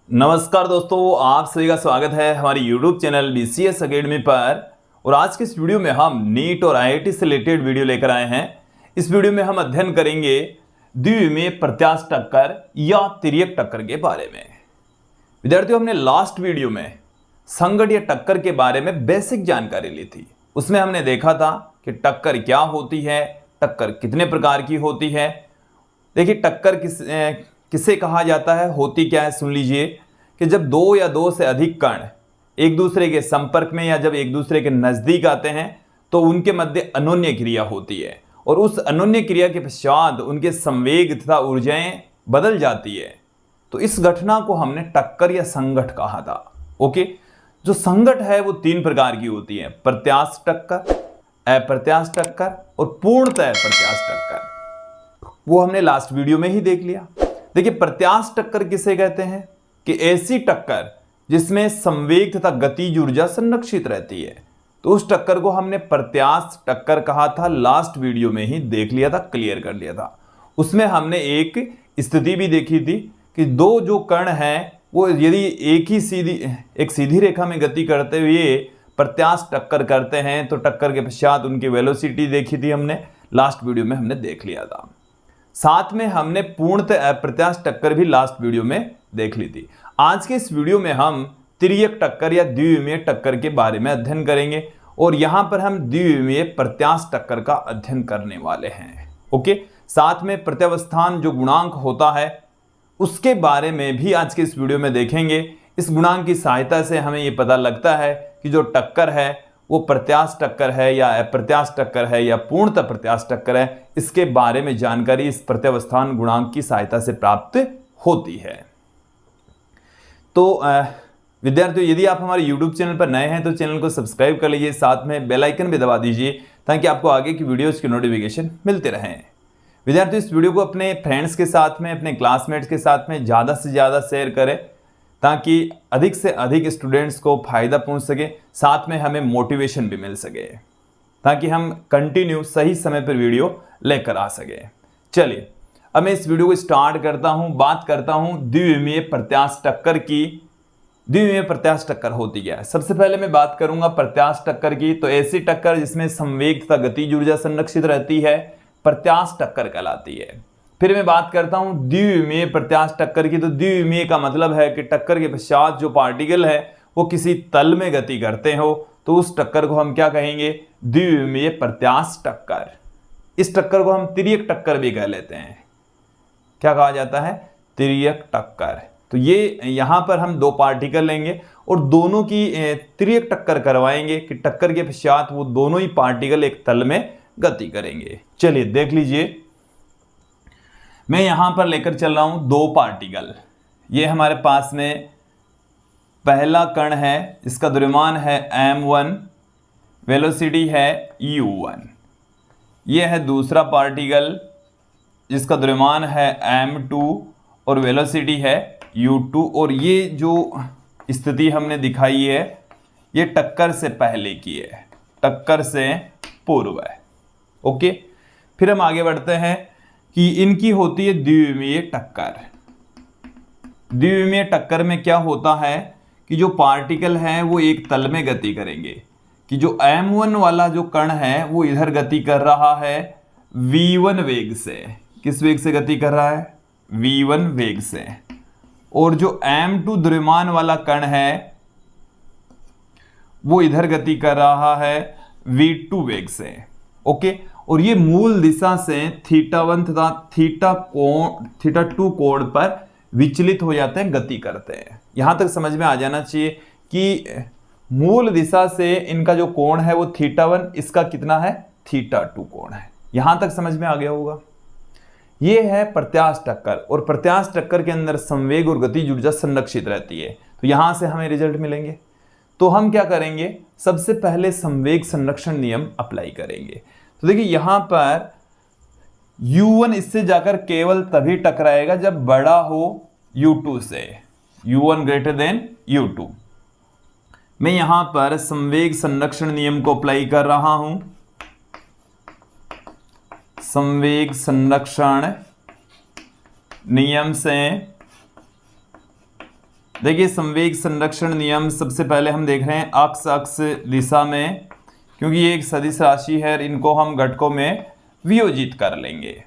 नमस्कार दोस्तों, आप सभी का स्वागत है हमारे YouTube चैनल BCS अकेडमी पर। और आज के इस वीडियो में हम नीट और IIT से रिलेटेड वीडियो लेकर आए हैं। इस वीडियो में हम अध्ययन करेंगे द्विविमीय प्रत्यास्थ टक्कर या तिर्यक टक्कर के बारे में। विद्यार्थियों, हमने लास्ट वीडियो में संघट या टक्कर के बारे में बेसिक जानकारी ली थी। उसमें हमने देखा था कि टक्कर क्या होती है, टक्कर कितने प्रकार की होती है। देखिए, टक्कर किसे कहा जाता है, होती क्या है, सुन लीजिए कि जब दो या दो से अधिक कण एक दूसरे के संपर्क में या जब एक दूसरे के नजदीक आते हैं तो उनके मध्य अनोन्य क्रिया होती है और उस अनोन्य क्रिया के पश्चात उनके संवेग तथा ऊर्जाएं बदल जाती है। तो इस घटना को हमने टक्कर या संघट कहा था। ओके, जो संघट है वो तीन प्रकार की होती है: प्रत्यास्थ टक्कर, अप्रत्यास्थ टक्कर और पूर्णतः प्रत्यास्थ टक्कर। वो हमने लास्ट वीडियो में ही देख लिया। देखिए, प्रत्यास्थ टक्कर किसे कहते हैं कि ऐसी टक्कर जिसमें संवेग तथा गतिज ऊर्जा संरक्षित रहती है। तो उस टक्कर को हमने प्रत्यास्थ टक्कर कहा था। लास्ट वीडियो में ही देख लिया था, क्लियर कर लिया था। उसमें हमने एक स्थिति भी देखी थी कि दो जो कण हैं वो यदि एक सीधी रेखा में गति करते हुए प्रत्यास्थ टक्कर करते हैं तो टक्कर के पश्चात उनकी वेलोसिटी देखी थी हमने, लास्ट वीडियो में हमने देख लिया था। साथ में हमने पूर्णतः अप्रत्यास्थ टक्कर भी लास्ट वीडियो में देख ली थी। आज के इस वीडियो में हम तिर्यक टक्कर या द्विविमीय टक्कर के बारे में अध्ययन करेंगे और यहां पर हम द्विविमीय प्रत्यास्थ टक्कर का अध्ययन करने वाले हैं। ओके, साथ में प्रत्यावस्थान जो गुणांक होता है उसके बारे में भी आज के इस वीडियो में देखेंगे। इस गुणांक की सहायता से हमें ये पता लगता है कि जो टक्कर है वो प्रत्यास्थ टक्कर है या अप्रत्यास्थ टक्कर है या पूर्णतः प्रत्यास्थ टक्कर है। इसके बारे में जानकारी इस प्रत्यावस्थान गुणांक की सहायता से प्राप्त होती है। तो विद्यार्थियों, यदि आप हमारे YouTube चैनल पर नए हैं तो चैनल को सब्सक्राइब कर लीजिए, साथ में बेल आइकन भी दबा दीजिए ताकि आपको आगे की वीडियोस की नोटिफिकेशन मिलते रहें। विद्यार्थियों, इस वीडियो को अपने फ्रेंड्स के साथ में, अपने क्लासमेट्स के साथ में ज़्यादा से ज़्यादा शेयर करें ताकि अधिक से अधिक स्टूडेंट्स को फायदा पहुंच सके, साथ में हमें मोटिवेशन भी मिल सके ताकि हम कंटिन्यू सही समय पर वीडियो लेकर आ सके। चलिए, अब मैं इस वीडियो को स्टार्ट करता हूं। बात करता हूं द्विविमीय प्रत्यास्थ टक्कर की। द्विविमीय प्रत्यास्थ टक्कर होती क्या है। सबसे पहले मैं बात करूंगा प्रत्यास्थ टक्कर की। तो ऐसी टक्कर जिसमें संवेग तथा गतिज ऊर्जा संरक्षित रहती है प्रत्यास्थ टक्कर कहलाती है। फिर मैं बात करता हूं द्विविमीय प्रत्यास्थ टक्कर की। तो द्विविमीय का मतलब है कि टक्कर के पश्चात जो पार्टिकल है वो किसी तल में गति करते हो तो उस टक्कर को हम क्या कहेंगे, द्विविमीय प्रत्यास्थ टक्कर। इस टक्कर को हम तिर्यक टक्कर भी कह लेते हैं। क्या कहा जाता है, तिर्यक टक्कर। तो ये यहां पर हम दो पार्टिकल लेंगे और दोनों की तिर्यक टक्कर करवाएंगे कि टक्कर के पश्चात वो दोनों ही पार्टिकल एक तल में गति करेंगे। चलिए देख लीजिए, मैं यहां पर लेकर चल रहा हूं दो पार्टिकल। ये हमारे पास में पहला कण है, इसका द्रव्यमान है m1, वेलोसिटी है u1। ये है दूसरा पार्टिकल जिसका द्रव्यमान है m2 और वेलोसिटी है u2। और ये जो स्थिति हमने दिखाई है ये टक्कर से पहले की है, टक्कर से पूर्व है। ओके, फिर हम आगे बढ़ते हैं कि इनकी होती है द्विविमीय टक्कर। द्विविमीय टक्कर में क्या होता है कि जो पार्टिकल हैं वो एक तल में गति करेंगे कि जो m1 वाला जो कण है वो इधर गति कर रहा है v1 वेग से। किस वेग से गति कर रहा है, v1 वेग से। और जो m2 द्रव्यमान वाला कण है वो इधर गति कर रहा है v2 वेग से। ओके, और ये मूल दिशा से θ1 तथा θ2 कोण पर विचलित हो जाते हैं, गति करते हैं। यहां तक समझ में आ जाना चाहिए कि मूल दिशा से इनका जो कोण है वो θ1, इसका कितना है, θ2 कोण है। यहां तक समझ में आ गया होगा। ये है प्रत्यास्थ टक्कर और प्रत्यास्थ टक्कर के अंदर संवेग और गतिज ऊर्जा संरक्षित रहती है। तो यहां से हमें रिजल्ट मिलेंगे। तो हम क्या करेंगे, सबसे पहले संवेग संरक्षण नियम अप्लाई करेंगे। तो देखिए, यहां पर u1 इससे जाकर केवल तभी टकराएगा जब बड़ा हो u2 से, u1 ग्रेटर देन u2। मैं यहां पर संवेग संरक्षण नियम को अप्लाई कर रहा हूं। संवेग संरक्षण नियम से देखिए संवेग संरक्षण नियम सबसे पहले हम देख रहे हैं अक्ष अक्ष दिशा में, क्योंकि ये एक सदिश राशि है, इनको हम घटकों में वियोजित कर लेंगे।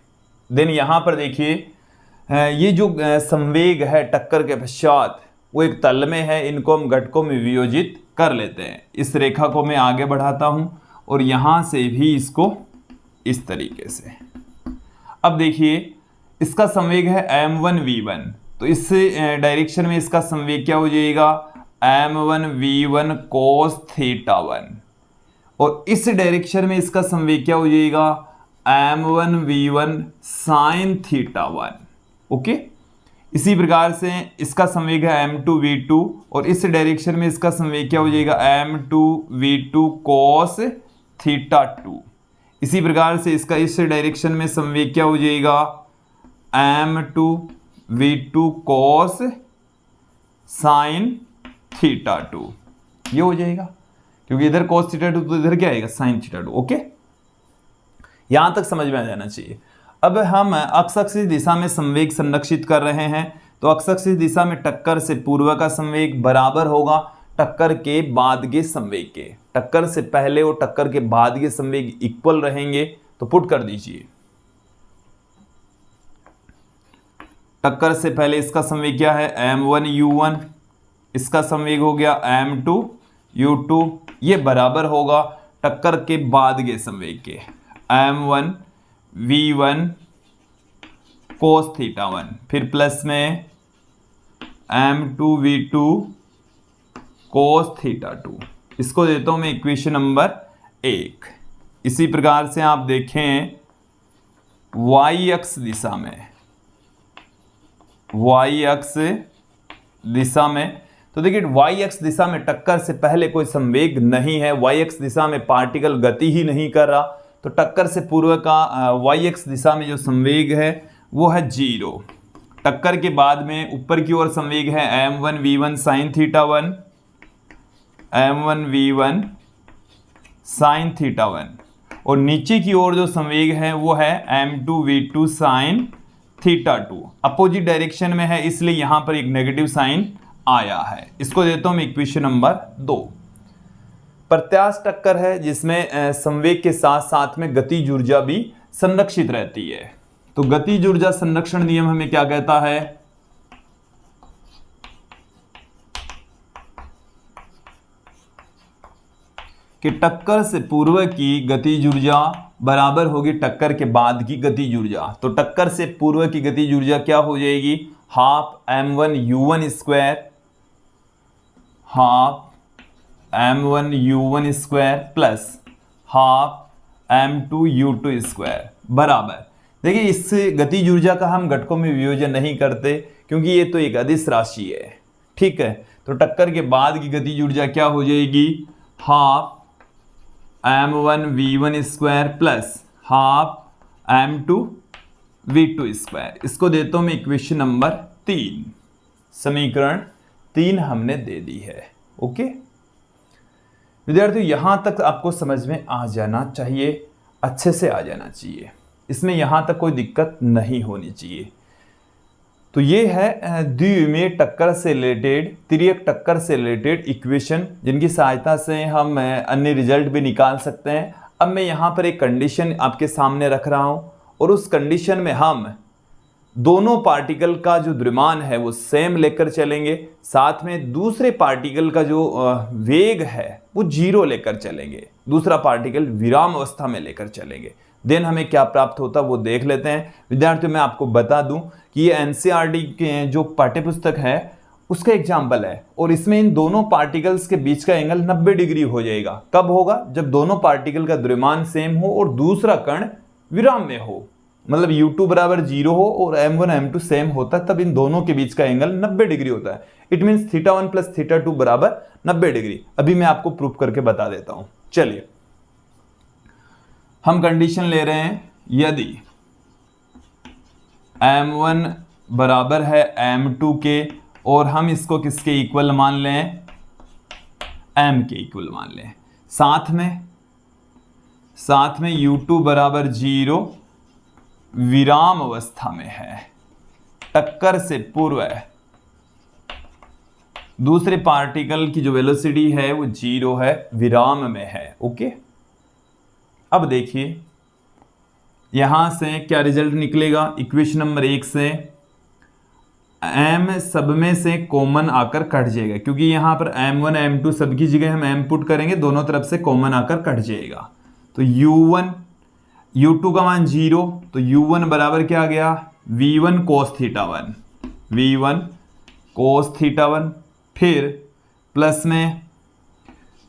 देन यहाँ पर देखिए ये जो संवेग है टक्कर के पश्चात वो एक तल में है, इनको हम घटकों में वियोजित कर लेते हैं। इस रेखा को मैं आगे बढ़ाता हूँ और यहाँ से भी इसको इस तरीके से। अब देखिए इसका संवेग है m1v1, तो इस डायरेक्शन में इसका संवेग क्या हो जाएगा m1v1 cos θ1, और इस डायरेक्शन में इसका संवेग क्या हो जाएगा m1v1 sin θ1। ओके, इसी प्रकार से इसका संवेग है m2v2 और इस डायरेक्शन में इसका संवेग क्या हो जाएगा m2v2 cos θ2। इसी प्रकार से इसका इस डायरेक्शन में संवेग क्या हो जाएगा m2v2 cos sin θ2। ये हो जाएगा, क्योंकि इधर cos θ2 तो इधर क्या आएगा sin θ2। ओके, यहां तक समझ में आ जाना चाहिए। अब हम अक्ष अक्ष दिशा में संवेग संरक्षित कर रहे हैं, तो अक्ष अक्ष दिशा में टक्कर से पूर्व का संवेग बराबर होगा टक्कर के बाद के संवेग के। टक्कर से पहले और टक्कर के बाद के संवेग इक्वल रहेंगे, तो पुट कर दीजिए। टक्कर से पहले इसका संवेग क्या है m1u1, इसका संवेग हो गया m2u2, ये बराबर होगा टक्कर के बाद के संवेग के m1v1 cos θ1, फिर प्लस में m2v2 cos θ2। इसको देता हूं मैं इक्वेशन नंबर 1। इसी प्रकार से आप देखें y अक्ष दिशा में, y अक्ष दिशा में, तो देखिए y अक्ष दिशा में टक्कर से पहले कोई संवेग नहीं है, y अक्ष दिशा में पार्टिकल गति ही नहीं कर रहा, तो टक्कर से पूर्व का y अक्ष दिशा में जो संवेग है वो है 0। टक्कर के बाद में ऊपर की ओर संवेग है m1v1 sin θ1, m1v1 sin θ1, और नीचे की ओर जो संवेग है वो है m2v2 sin θ2। अपोजिट डायरेक्शन में है, इसलिए यहां पर एक नेगेटिव साइन आया है। इसको देता हूं मैं इक्वेशन नंबर 2। प्रत्यास्थ टक्कर है जिसमें संवेग के साथ साथ में गतिज ऊर्जा भी संरक्षित रहती है। तो गतिज ऊर्जा संरक्षण नियम हमें क्या कहता है कि टक्कर से पूर्व की गतिज ऊर्जा बराबर होगी टक्कर के बाद की गतिज ऊर्जा। तो टक्कर से पूर्व की गतिज ऊर्जा क्या हो जाएगी half m1u1 square, half m1u1 square plus half m2u2 square बराबर। देखिए इस गतिज ऊर्जा का हम घटकों में वियोजन नहीं करते, क्योंकि ये तो एक अदिश राशि है। ठीक है, तो टक्कर के बाद की गतिज ऊर्जा क्या हो जाएगी half m1v1 square plus half m2v2 square. इसको देता हूं मैं इक्वेशन नंबर 3। समीकरण 3 हमने दे दी है। ओके विद्यार्थियों, यहां तक आपको समझ में आ जाना चाहिए, अच्छे से आ जाना चाहिए, इसमें यहां तक कोई दिक्कत नहीं होनी चाहिए। तो ये है द्विविमीय टक्कर से रिलेटेड, तिर्यक टक्कर से रिलेटेड इक्वेशन, जिनकी सहायता से हम अन्य रिजल्ट भी निकाल सकते हैं। अब मैं यहाँ पर एक कंडीशन आपके सामने रख रहा हूँ, और उस कंडीशन में हम दोनों पार्टिकल का जो द्रव्यमान है वो सेम लेकर चलेंगे, साथ में दूसरे पार्टिकल का जो वेग है वो 0 लेकर चलेंगे, दूसरा पार्टिकल विराम अवस्था में लेकर चलेंगे। देन हमें क्या प्राप्त होता है वो देख लेते हैं। विद्यार्थियों, मैं आपको बता दूं कि ये एनसीईआरटी के जो पाठ्यपुस्तक है उसका एग्जाम्पल है, और इसमें इन दोनों पार्टिकल्स के बीच का एंगल 90 डिग्री हो जाएगा। कब होगा? जब दोनों पार्टिकल का द्रव्यमान सेम हो और दूसरा कण विराम में हो, मतलब u2 बराबर 0 हो और m1 m2 सेम होता है, तब इन दोनों के बीच का एंगल 90 डिग्री होता है। इट मीन्स θ1 प्लस θ2 बराबर 90 डिग्री। अभी मैं आपको प्रूफ करके बता देता हूं। चलिए हम कंडीशन ले रहे हैं, यदि m1 बराबर है m2 के, और हम इसको किसके इक्वल मान लें, m के इक्वल मान लें, साथ में u2 बराबर 0 विराम अवस्था में है, टक्कर से पूर्व दूसरे पार्टिकल की जो वेलोसिटी है वो 0 है, विराम में है। ओके, अब देखिए यहां से क्या रिजल्ट निकलेगा। इक्वेशन नंबर 1 से m सब में से कॉमन आकर कट जाएगा, क्योंकि यहां पर m1 m2 सब की जगह हम m पुट करेंगे, दोनों तरफ से कॉमन आकर कट जाएगा। तो u1 u2 का मान 0, तो u1 बराबर क्या आ गया, v1 cos theta 1, v1 cos theta 1, फिर प्लस में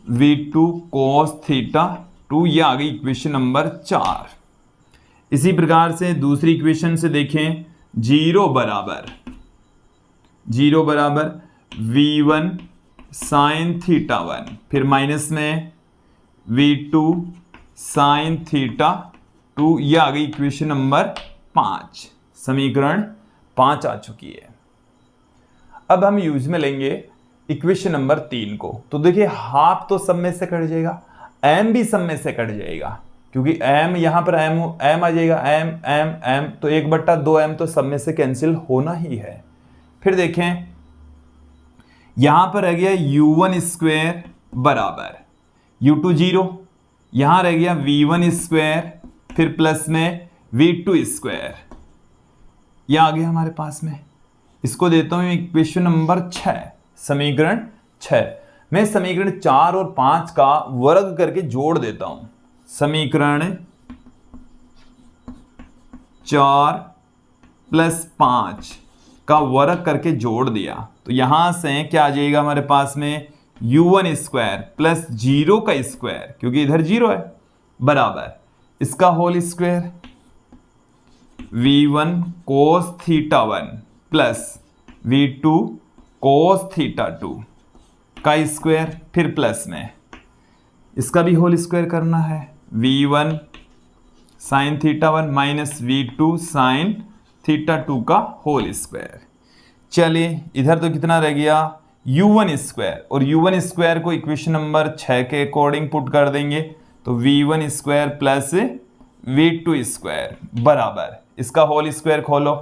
v2 cos थीटा 2, ये आ गई इक्वेशन नंबर 4। इसी प्रकार से दूसरी इक्वेशन से देखें, 0 बराबर v1 साइन थीटा 1, फिर माइनस में v2 साइन थीटा 2, ये आ गई इक्वेशन नंबर 5। समीकरण 5 आ चुकी है। अब हम यूज में लेंगे इक्वेशन नंबर 3 को। तो देखिए हाफ तो सब में से कट जाएगा, m भी सब में से कट जाएगा, क्योंकि m यहां पर m आ जाएगा, m तो 1/2m तो सब में से कैंसिल होना ही है। फिर देखें यहां पर रह गया u1 स्क्वायर बराबर u2 0, यहां रह गया v1 स्क्वायर, फिर प्लस में v2 स्क्वायर, यह आ गया हमारे पास में। इसको देता हूं इक्वेशन नंबर 6, समीकरण 6। मैं समीकरण 4 और 5 का वर्ग करके जोड़ देता हूं। समीकरण 4 + 5 का वर्ग करके जोड़ दिया, तो यहां से क्या आ जाएगा हमारे पास में, u1 स्क्वायर प्लस 0 का स्क्वायर, क्योंकि इधर 0 है, बराबर इसका whole square, v1 cos theta 1 plus v2 cos theta 2 का स्क्वायर, फिर प्लस में इसका भी होल स्क्वायर करना है, v1 sine theta 1 minus v2 sine theta 2 का होल स्क्वायर। चलिए इधर तो कितना रह गया, u1 स्क्वायर, और u1 स्क्वायर को इक्वेशन नंबर 6 के अकॉर्डिंग पुट कर देंगे, तो v1 square plus v2 square बराबर इसका होल स्क्वायर खोलो,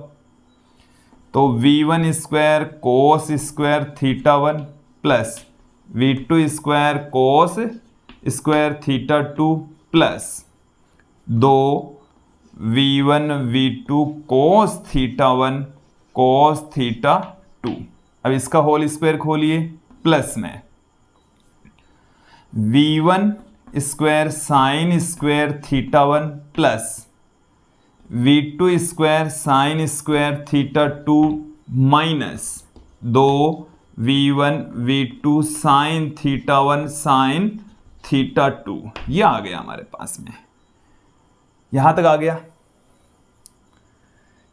तो v1 स्क्वायर कोस square theta 1 plus v2 square कोस square theta 2 plus 2 v1 v2 cos theta 1 cos theta 2। अब इसका होल स्क्वायर खोलिए, प्लस में v1 square sine square theta 1 plus v2 square sine square theta 2 minus 2 v1 v2 sine theta 1 sine theta 2, यह आ गया हमारे पास में। यहां तक आ गया।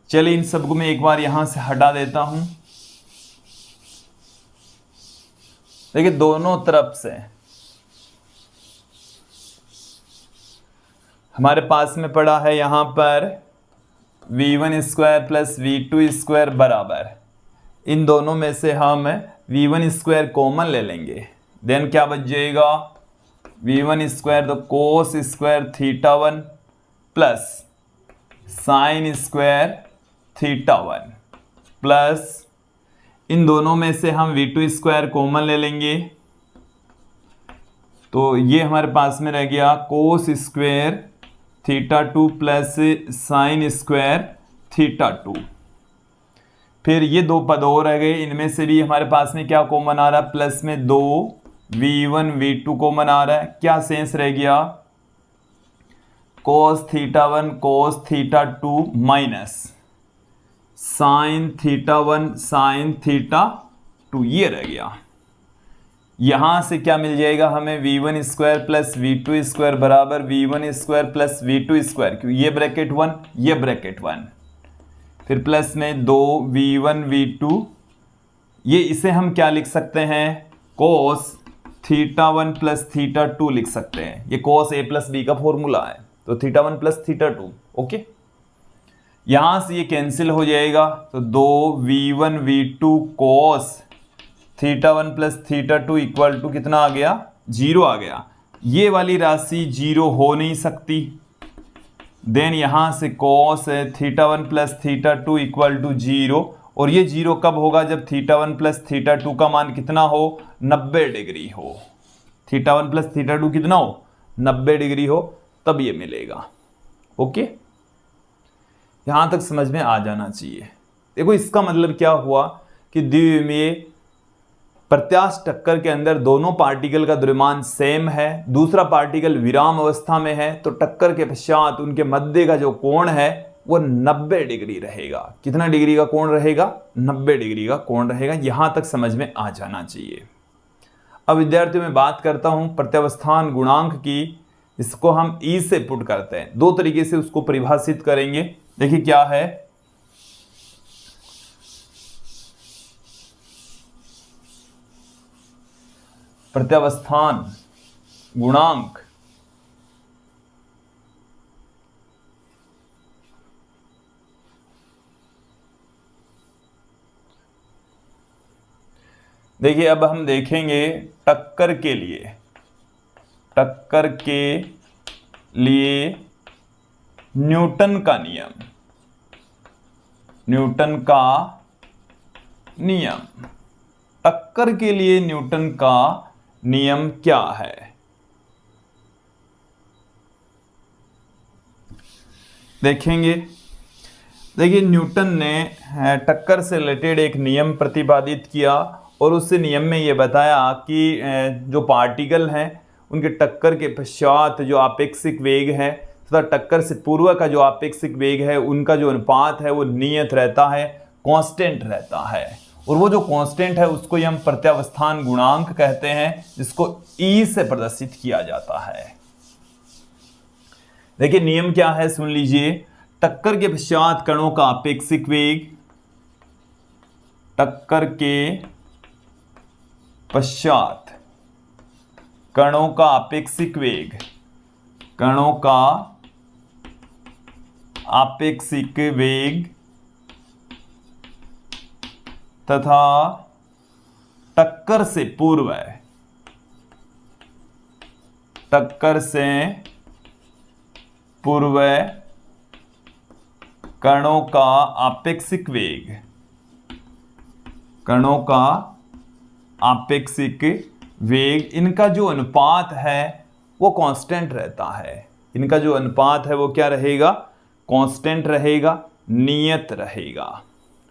चलिए इन सबको मैं एक बार यहां से हटा देता हूं। देखिए दोनों तरफ से हमारे पास में पड़ा है यहां पर v1 square plus v2 square बराबर, इन दोनों में से हम v1 स्क्वायर कॉमन ले लेंगे, देन क्या बच जाएगा, v1 स्क्वायर तो cos square theta 1 plus sine square theta 1 plus इन दोनों में से हम v2 स्क्वायर कॉमन ले लेंगे, तो ये हमारे पास में रह गया कोस square theta 2 plus sine square theta 2। फिर ये दो पद और रह गए, इनमें से भी हमारे पास में क्या कॉमन आ रहा है, प्लस में 2 v1 v2 कॉमन आ रहा है, क्या शेष रह गया, कोस theta 1 cos theta 2 minus sine theta 1 sine theta 2, ये रह गया। यहां से क्या मिल जाएगा हमें, v1 square plus v2 square बराबर v1 square plus v2 square, क्यों ये ब्रैकेट 1 ये ब्रैकेट 1, फिर प्लस में 2 v1 v2, ये इसे हम क्या लिख सकते हैं, कोस थीटा 1 प्लस थीटा 2 लिख सकते हैं, ये कोस a प्लस b का फॉर्मूला है, तो थीटा 1 प्लस थीटा 2। ओके, यहां से ये कैंसिल हो जाएगा, तो 2 v1 v2 cos theta 1 plus theta 2 equal to कितना आ गया, 0 आ गया। ये वाली राशि 0 हो नहीं सकती, देन यहां से cos theta 1 plus theta 2 equal to 0, और ये 0 कब होगा? जब θ1 प्लस θ2 का मान कितना हो? 90 डिग्री हो। θ1 प्लस θ2 कितना हो? 90 डिग्री हो, तब ये मिलेगा। ओके, यहां तक समझ में आ जाना चाहिए। देखो इसका मतलब क्या हुआ कि द्विविमीय प्रत्यास्थ टक्कर के अंदर दोनों पार्टिकल का द्रव्यमान सेम है, दूसरा पार्टिकल विराम अवस्था में है, तो टक्कर के पश्चात उनके मध्य का जो कोण है वो 90 डिग्री रहेगा। कितना डिग्री का कोण रहेगा? 90 डिग्री का कोण रहेगा। यहां तक समझ में आ जाना चाहिए। अब विद्यार्थियों में बात करता हूं प्रत्यावस्थान गुणांक की। इसको हम ई से पुट करते हैं, दो तरीके से उसको परिभाषित करेंगे। देखिए क्या है, प्रत्यावस्थान गुणांक देखिए अब हम देखेंगे टक्कर के लिए न्यूटन का नियम, टक्कर के लिए न्यूटन का नियम क्या है? देखेंगे। देखिए न्यूटन ने टक्कर से रिलेटेड एक नियम प्रतिपादित किया और उस नियम में ये बताया कि जो पार्टिकल हैं उनके टक्कर के पश्चात जो आपेक्षिक वेग है तथा टक्कर से पूर्व का जो आपेक्षिक वेग है उनका जो अनुपात है वो नियत रहता है, कांस्टेंट रहता है। और वो जो कांस्टेंट है उसको हम प्रत्यावस्थान गुणांक कहते हैं, जिसको ई से प्रदर्शित किया जाता है। देखिए नियम क्या है, सुन लीजिए। टक्कर के पश्चात कणों का आपेक्षिक वेग, टक्कर के पश्चात कणों का आपेक्षिक वेग, कणों का आपेक्षिक वेग तथा टक्कर से पूर्व कणों का आपेक्षिक वेग, कणों का आपेक्षिक वेग, इनका जो अनुपात है वो कांस्टेंट रहता है। इनका जो अनुपात है वो क्या रहेगा? कांस्टेंट रहेगा, नियत रहेगा।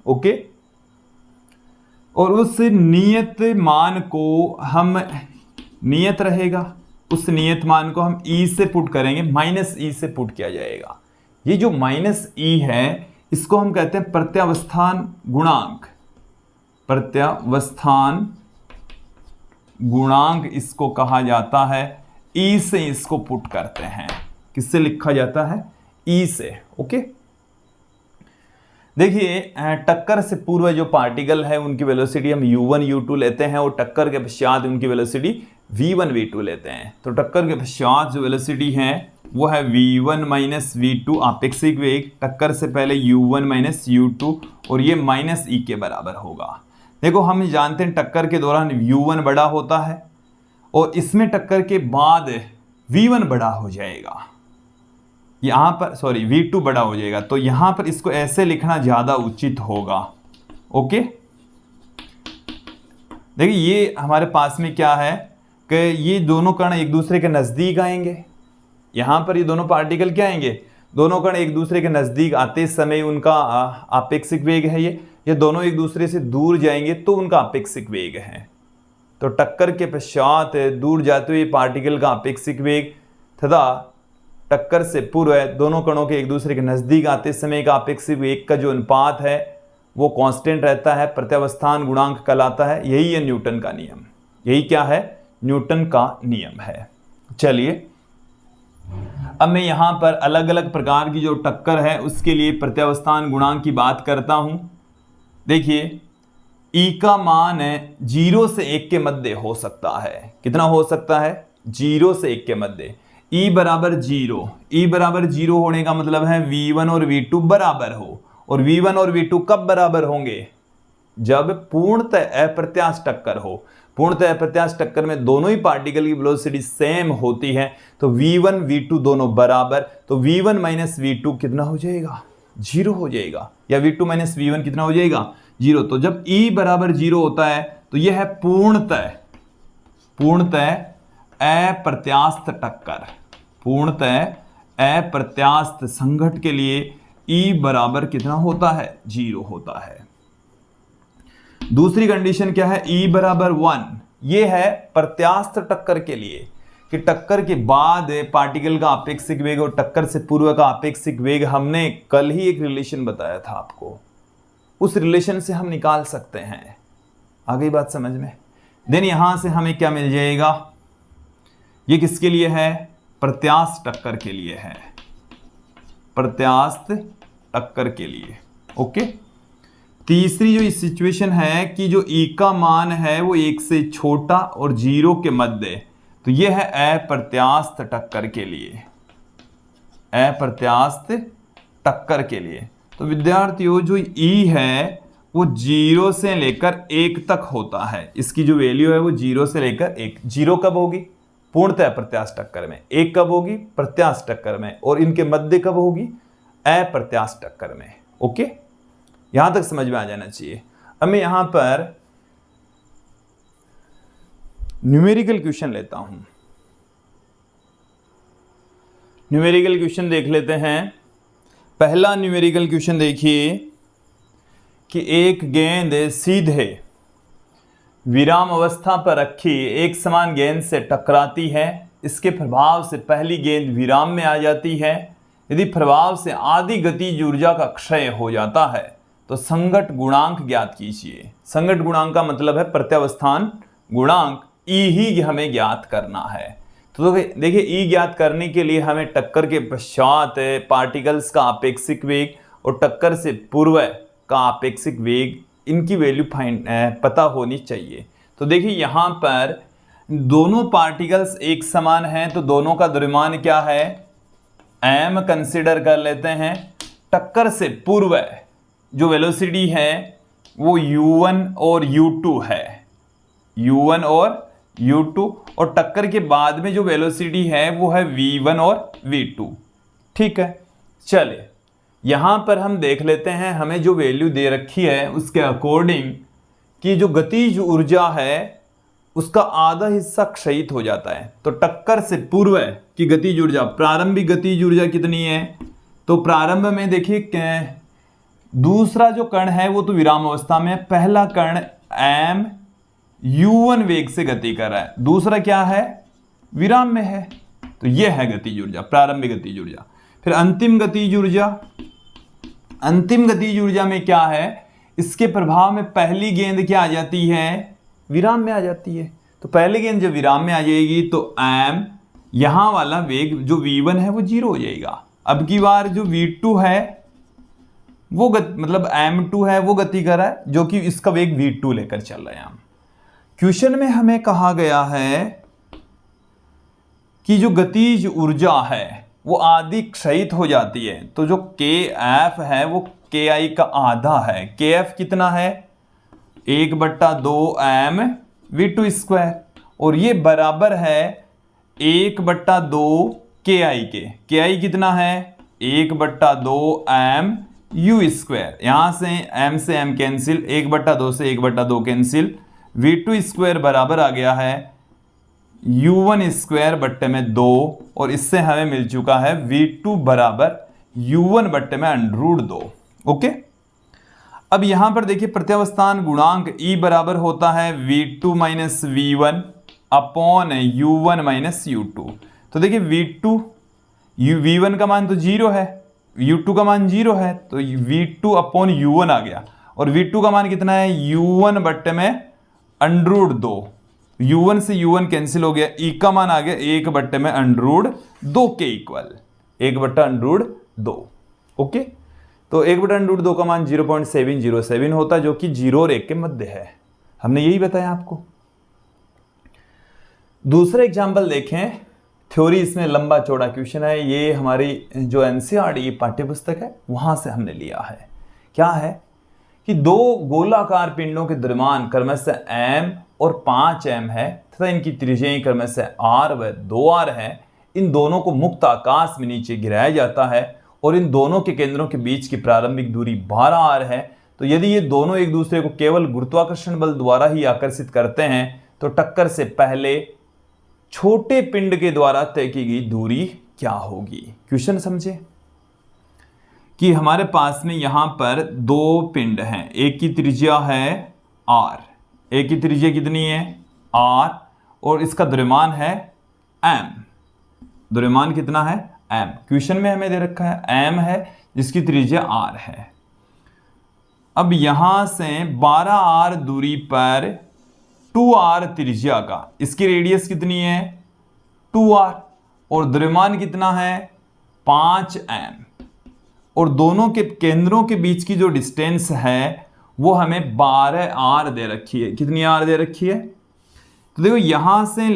ओके, और उस नियत मान को हम, नियत रहेगा, उस नियत मान को हम ई से पुट करेंगे, माइनस ई से पुट किया जाएगा। ये जो माइनस ई है इसको हम कहते हैं प्रत्यावस्थान गुणांक, प्रत्यावस्थान गुणांक इसको कहा जाता है। ई से इसको पुट करते हैं, किससे लिखा जाता है? ई से। ओके, देखिए टक्कर से पूर्व जो पार्टिकल है उनकी वेलोसिटी हम u1 u2 लेते हैं और टक्कर के पश्चात उनकी वेलोसिटी v1 v2 लेते हैं। तो टक्कर के पश्चात जो वेलोसिटी है वो है v1 माइनस v2 आपेक्षिक वेग, टक्कर से पहले u1 माइनस u2, और ये माइनस ई के बराबर होगा। देखो हम जानते हैं टक्कर के दौरान u1 बड़ा होता है और इसमें टक्कर के बाद v1 बड़ा हो जाएगा, यहाँ पर सॉरी v2 बड़ा हो जाएगा, तो यहाँ पर इसको ऐसे लिखना ज़्यादा उचित होगा। ओके, देखिए ये हमारे पास में क्या है कि ये दोनों कण एक दूसरे के नज़दीक आएंगे। यहाँ पर ये दोनों पार्टिकल क्या आएंगे? दोनों कण एक दूसरे के नज़दीक आते समय उनका आपेक्षिक वेग है ये दोनों एक दूसरे से दूर जाएंगे तो उनका आपेक्षिक वेग है। तो टक्कर के पश्चात दूर जाते हुए पार्टिकल का आपेक्षिक वेग तथा टक्कर से पूर्व दोनों कणों के एक दूसरे के नज़दीक आते समय का आपेक्षिक वेग का जो अनुपात है वो कांस्टेंट रहता है, प्रत्यावस्थान गुणांक कहलाता है। यही है न्यूटन का नियम, यही क्या है? न्यूटन का नियम है। चलिए अब मैं यहाँ पर अलग अलग प्रकार की जो टक्कर है उसके लिए प्रत्यावस्थान गुणांक की बात करता हूँ। देखिए ई का मान 0 से 1 के मध्य हो सकता है। कितना हो सकता है? 0 से 1 के मध्य। ई बराबर 0, ई बराबर 0 होने का मतलब है v1 और v2 बराबर हो, और v1 और v2 कब बराबर होंगे? जब पूर्णतः अप्रत्यास्थ टक्कर हो। पूर्णतः अप्रत्यास्थ टक्कर में दोनों ही पार्टिकल की वेलोसिटी सेम होती है, तो v1 v2 दोनों बराबर, तो v1 माइनस v2 कितना हो जाएगा? 0 हो जाएगा, या v2 माइनस v1 कितना हो जाएगा? 0। तो जब E बराबर 0 होता है तो यह है पूर्णतः अप्रत्यास्थ टक्कर, पूर्णतः अप्रत्यास्थ संघट के लिए E बराबर कितना होता है? 0 होता है। दूसरी कंडीशन क्या है? E बराबर 1। यह है प्रत्यास्थ टक्कर के लिए कि टक्कर के बाद पार्टिकल का अपेक्षिक वेग और टक्कर से पूर्व का अपेक्षिक वेग, हमने कल ही एक रिलेशन बताया था आपको, उस रिलेशन से हम निकाल सकते हैं। आ गई बात समझ में? देन यहां से हमें क्या मिल जाएगा? ये किसके लिए है? प्रत्यास्थ टक्कर के लिए है, प्रत्यास्थ टक्कर के लिए। ओके। तीसरी जो सिचुएशन है कि जो E का मान है वो 1 से छोटा और 0 के मध्य, तो यह है अप्रत्यास्थ टक्कर के लिए, अप्रत्यास्थ टक्कर के लिए। तो विद्यार्थियों जो E है वो 0 से लेकर 1 तक होता है। इसकी जो वैल्यू है वो 0 से लेकर 1। 0 कब होगी? पूर्णतः प्रत्यास्थ टक्कर में। 1 कब होगी? प्रत्यास्थ टक्कर में। और इनके मध्य कब होगी? अप्रत्यास्थ टक्कर में। ओके, यहां तक समझ में आ जाना चाहिए। अब मैं यहां पर न्यूमेरिकल क्वेश्चन लेता हूं। न्यूमेरिकल क्वेश्चन देख लेते हैं। पहला न्यूमेरिकल क्वेश्चन देखिए कि एक गेंद सीधे विराम अवस्था पर रखी एक समान गेंद से टकराती है। इसके प्रभाव से पहली गेंद विराम में आ जाती है। यदि प्रभाव से आधी गतिज ऊर्जा का क्षय हो जाता है तो संघट गुणांक ज्ञात कीजिए। संघट गुणांक का मतलब है प्रत्यावस्थान गुणांक, E ही हमें ज्ञात करना है। तो देखिए E ज्ञात करने के लिए हमें टक्कर के पश्चात पार्टिकल्स का अपेक्षिक वेग और टक्कर से पूर्व का अपेक्षिक वेग, इनकी वैल्यू पता होनी चाहिए। तो देखिए यहाँ पर दोनों पार्टिकल्स एक समान हैं, तो दोनों का द्रव्यमान क्या है? m कंसिडर कर लेते हैं। टक्कर से पूर्व जो वेलोसिटी है वो u1 और u2 है, u1 और u2, और टक्कर के बाद में जो वेलोसिटी है वो है v1 और v2। ठीक है, चले यहां पर हम देख लेते हैं हमें जो वैल्यू दे रखी है उसके अकॉर्डिंग कि जो गतिज ऊर्जा है उसका आधा हिस्सा क्षयित हो जाता है। तो टक्कर से पूर्व की गतिज ऊर्जा, प्रारंभिक गतिज ऊर्जा कितनी है? तो प्रारंभ में देखिए दूसरा जो कण है वो तो विराम अवस्था में है। पहला कण m u1 वेग से गति कर रहा है, दूसरा क्या है? विराम में है। तो यह है गतिज ऊर्जा, प्रारंभिक गतिज ऊर्जा। फिर अंतिम गतिज ऊर्जा, अंतिम गतिज ऊर्जा में क्या है? इसके प्रभाव में पहली गेंद क्या आ जाती है? विराम में आ जाती है। तो पहली गेंद जब विराम में आ जाएगी तो m यहां वाला वेग जो v1 है वो 0 हो जाएगा। अब की बार जो v2 है वो मतलब m2 है वो गति कर रहा है, जो कि इसका वेग v2 लेकर चल रहे हैं हम। क्वेश्चन में हमें कहा गया है कि जो गतिज ऊर्जा है वो आधी क्षयित हो जाती है। तो जो kf है वो ki का आधा है। kf कितना है? 1/2m v2 स्क्वायर, और ये बराबर है 1/2 ki के। ki कितना है? 1/2m u square. यहां से m कैंसिल, 1/2 से 1/2 कैंसिल, v2 स्क्वायर बराबर आ गया है u1 स्क्वायर बट्टे में 2, और इससे हमें मिल चुका है v2 बराबर u1 बट्टे में √2। ओके, अब यहां पर देखिए प्रत्यावस्थान गुणांक E बराबर होता है v2 minus v1 upon u1 minus u2। तो देखिए v1 का मान तो 0 है, u2 का मान 0 है, तो v2 अपॉन u1 आ गया। और v2 का मान कितना है? u1 बट्टे में √2। u1 से u1 कैंसिल हो गया, E का मान आ गया 1 में √2 के इक्वल 1/√2। ओके, तो 1/√2 का मान 0.707 होता है, जो कि 0 और 1 के मध्य है। हमने यही बताया आपको। दूसरा एग्जाम्पल देखें, थ्योरी इसमें लंबा चौड़ा क्वेश्चन है। ये हमारी जो एनसीईआरटी पाठ्यपुस्तक है वहां से हमने लिया है। क्या है कि दो गोलाकार पिंडों के द्रव्यमान क्रमशः m और 5m है तथा इनकी त्रिज्याएं क्रमशः r व 2r है। इन दोनों को मुक्त आकाश में नीचे गिराया जाता है और इन दोनों के केंद्रों के बीच की प्रारंभिक दूरी 12r है तो यदि ये दोनों एक दूसरे को केवल गुरुत्वाकर्षण बल द्वारा ही आकर्षित करते हैं तो टक्कर से पहले छोटे पिंड के द्वारा तय की गई दूरी क्या होगी। क्वेश्चन समझे कि हमारे पास में यहां पर दो पिंड हैं, एक की त्रिज्या है r, एक की त्रिज्या कितनी है r, और इसका द्रव्यमान है m। द्रव्यमान कितना है m, क्वेश्चन में हमें दे रखा है m है जिसकी त्रिज्या r है। अब यहां से 12r दूरी पर 2r त्रिज्या का, इसकी रेडियस कितनी है 2r, और द्रव्यमान कितना है 5m, और दोनों के केंद्रों के बीच की जो डिस्टेंस है वो हमें 12r दे रखी है। कितनी r दे रखी है, तो देखो यहां से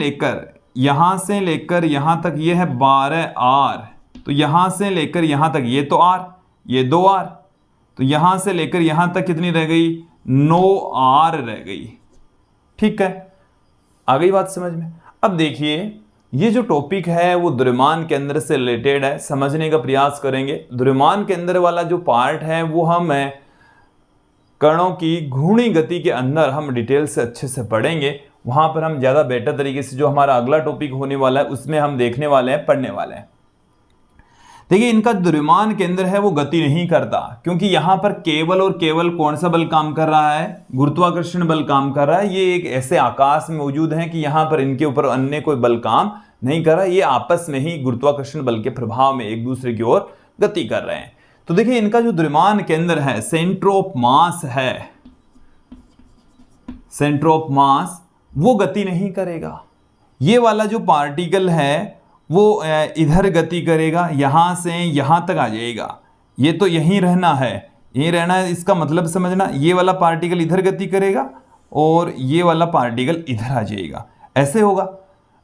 लेकर यहां तक ये है 12r, तो यहां से लेकर यहां तक ये तो r, ये 2r, तो यहां से लेकर यहां तक कितनी रह गई 9r रह गई। ठीक है, आ गई बात समझ में। अब देखिए ये जो टॉपिक है वो द्रव्यमान केंद्र से रिलेटेड है, समझने का प्रयास करेंगे। द्रव्यमान केंद्र वाला जो पार्ट है वो हम कणों की घूर्णी गति के अंदर हम डिटेल से अच्छे से पढ़ेंगे। वहां पर हम ज्यादा बेटर तरीके से जो हमारा अगला टॉपिक होने वाला है उसमें हम देखने वाले हैं, पढ़ने वाले हैं। देखिए इनका द्रव्यमान केंद्र है वो गति नहीं करता, क्योंकि यहां पर केवल और केवल कौन सा बल काम कर रहा है, गुरुत्वाकर्षण बल काम कर रहा है। ये एक ऐसे आकाश में मौजूद है कि यहां पर इनके ऊपर अन्य कोई बल काम नहीं कर रहा, ये आपस में ही गुरुत्वाकर्षण बल के प्रभाव में एक दूसरे की ओर गति कर रहे हैं। तो देखिए इनका जो द्रव्यमान केंद्र है, सेंटर ऑफ मास है, सेंटर ऑफ मास, वो गति नहीं करेगा। ये वाला जो पार्टिकल है वो इधर गति करेगा, यहां से यहां तक आ जाएगा। ये तो यहीं रहना है, यहीं रहना है, इसका मतलब समझना। ये वाला पार्टिकल इधर गति करेगा और ये वाला पार्टिकल इधर आ जाएगा, ऐसे होगा।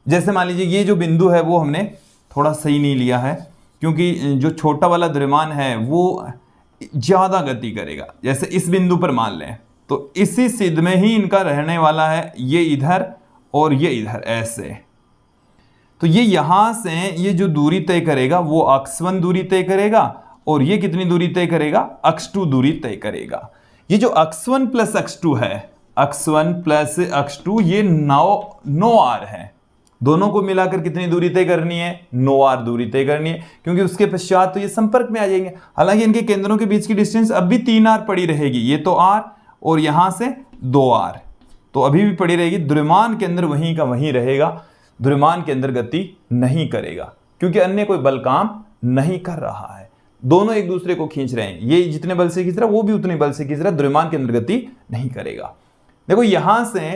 जैसे मान लीजिए ये जो बिंदु है वो हमने थोड़ा सही नहीं लिया है, क्योंकि जो छोटा वाला द्रव्यमान है वो ज्यादा गति करेगा। जैसे इस बिंदु पर मान लें तो इसी सिद्ध में ही इनका रहने वाला है, ये इधर और ये इधर, ऐसे। तो ये यहां से ये जो दूरी तय करेगा वो x1 दूरी तय करेगा, और ये कितनी दूरी तय करेगा x2 दूरी तय करेगा। ये जो x1 प्लस x2 है, x1 प्लस x2, ये 9r है। दोनों को मिलाकर कितनी दूरी तय करनी है 9r दूरी तय करनी है, क्योंकि उसके पश्चात तो ये संपर्क में आ जाएंगे। हालांकि इनके केंद्रों के बीच की डिस्टेंस अब भी 3r पड़ी रहेगी, ये तो r और यहां से 2r तो अभी भी पड़ी रहेगी। द्रव्यमान केंद्र वहीं का वहीं रहेगा, द्रव्यमान के अंदर गति नहीं करेगा, क्योंकि अन्य कोई बल काम नहीं कर रहा है। दोनों एक दूसरे को खींच रहे हैं, ये जितने बल से खींच रहा है वो भी उतने बल से खींच रहा है, द्रव्यमान के अंदर गति नहीं करेगा। देखो यहां से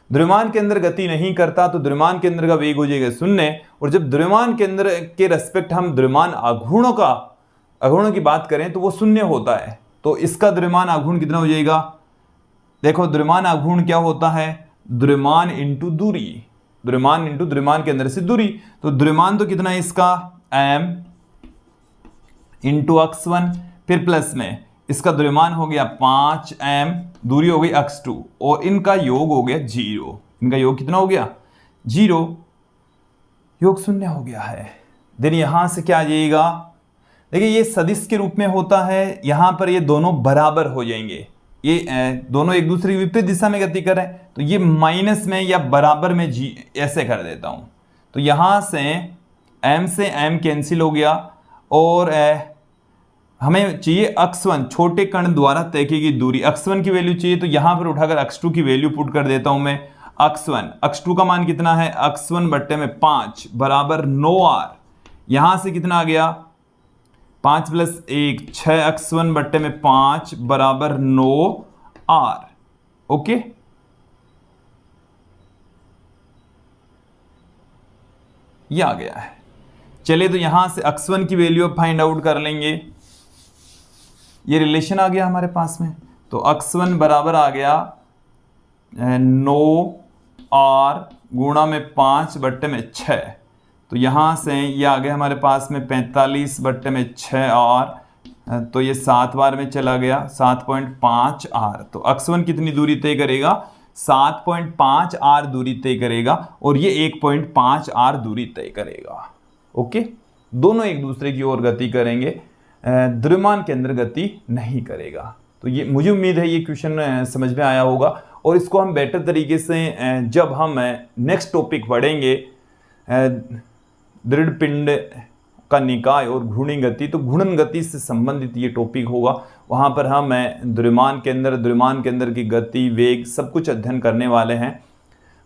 द्रव्यमान के अंदर गति नहीं करता तो द्रव्यमान के अंदर का वेग हो जाएगा 0, और जब द्रव्यमान के अंदर के रेस्पेक्ट हम द्रव्यमान आघूर्णों की बात करें तो वो 0 होता है। तो इसका द्रव्यमान आघूर्ण कितना हो जाएगा, देखो द्रव्यमान आघूर्ण क्या होता है, द्रव्यमान इंटू दूरी, द्रव्यमान इंटू द्रव्यमान के अंदर से दूरी। तो द्रव्यमान तो कितना है इसका m इंटू x1, फिर प्लस में इसका द्रव्यमान हो गया 5m, दूरी हो गई x2, और इनका योग हो गया 0। इनका योग कितना हो गया 0, योग 0 हो गया है। देन यहां से क्या आ जाएगा, देखिए ये सदिश के रूप में होता है, यहां पर ये दोनों बराबर हो जाएंगे, ये दोनों एक दूसरे की विपरीत दिशा में गति कर रहे हैं, तो ये माइनस में या बराबर में जी ऐसे कर देता हूं। तो यहां से m से m कैंसिल हो गया, और हमें चाहिए x1, छोटे कण द्वारा तय की गई दूरी, x1 की वैल्यू चाहिए। तो यहां पर उठाकर x2 की वैल्यू पुट कर देता हूं मैं। x1, x2 का मान कितना है, x1 बट्टे में 5 बराबर 9r। यहां से कितना आ गया 5 प्लस 1 6, x1 बट्टे में 5 बराबर 9r। ओके, ये आ गया है। चलिए तो यहां से x1 की वैल्यू फाइंड आउट कर लेंगे। ये रिलेशन आ गया हमारे पास में, तो x1 बराबर आ गया 9r गुणा में 5 बट्टे में 6। तो यहां से ये आ गया हमारे पास में 45 बट्टे में 6r, तो ये 7 बार में चला गया 7.5r। तो x1 कितनी दूरी तय करेगा 7.5r दूरी तय करेगा, और ये 1.5r दूरी तय करेगा। ओके, दोनों एक दूसरे की ओर गति करेंगे, द्रव्यमान के अंदर गति नहीं करेगा। तो ये मुझे उम्मीद है ये क्वेश्चन समझ में आया होगा और इसको हम बेटर तरीके से जब हम नेक्स्ट टॉपिक पढ़ेंगे दृढ़ पिंड का निकाय और घूर्णी गति, तो घूर्णन गति से संबंधित ये टॉपिक होगा। वहाँ पर हम द्रव्यमान के अंदर की गति, वेग सब कुछ अध्ययन करने वाले हैं।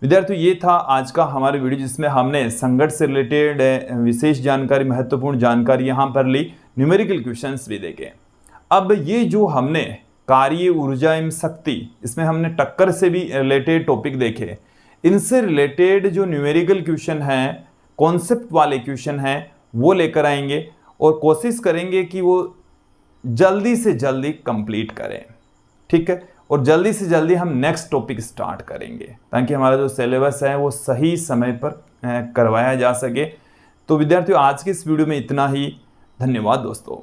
विद्यार्थियों, ये था आज का हमारा वीडियो जिसमें हमने संघर्ष से रिलेटेड विशेष जानकारी, महत्वपूर्ण जानकारी यहाँ पर ली, न्यूमेरिकल क्वेश्चंस भी देखे। अब ये जो हमने कार्य, ऊर्जा एवं शक्ति, इसमें हमने टक्कर से भी रिलेटेड टॉपिक देखे। इनसे रिलेटेड जो न्यूमेरिकल क्वेश्चन हैं, कॉन्सेप्ट वाले क्वेश्चन हैं, वो लेकर आएंगे और कोशिश करेंगे कि वो जल्दी से जल्दी कंप्लीट करें। ठीक है, और जल्दी से जल्दी हम नेक्स्ट टॉपिक स्टार्ट करेंगे ताकि हमारा जो सिलेबस है वो सही समय पर करवाया जा सके। तो विद्यार्थियों, आज के इस वीडियो में इतना ही। धन्यवाद दोस्तों।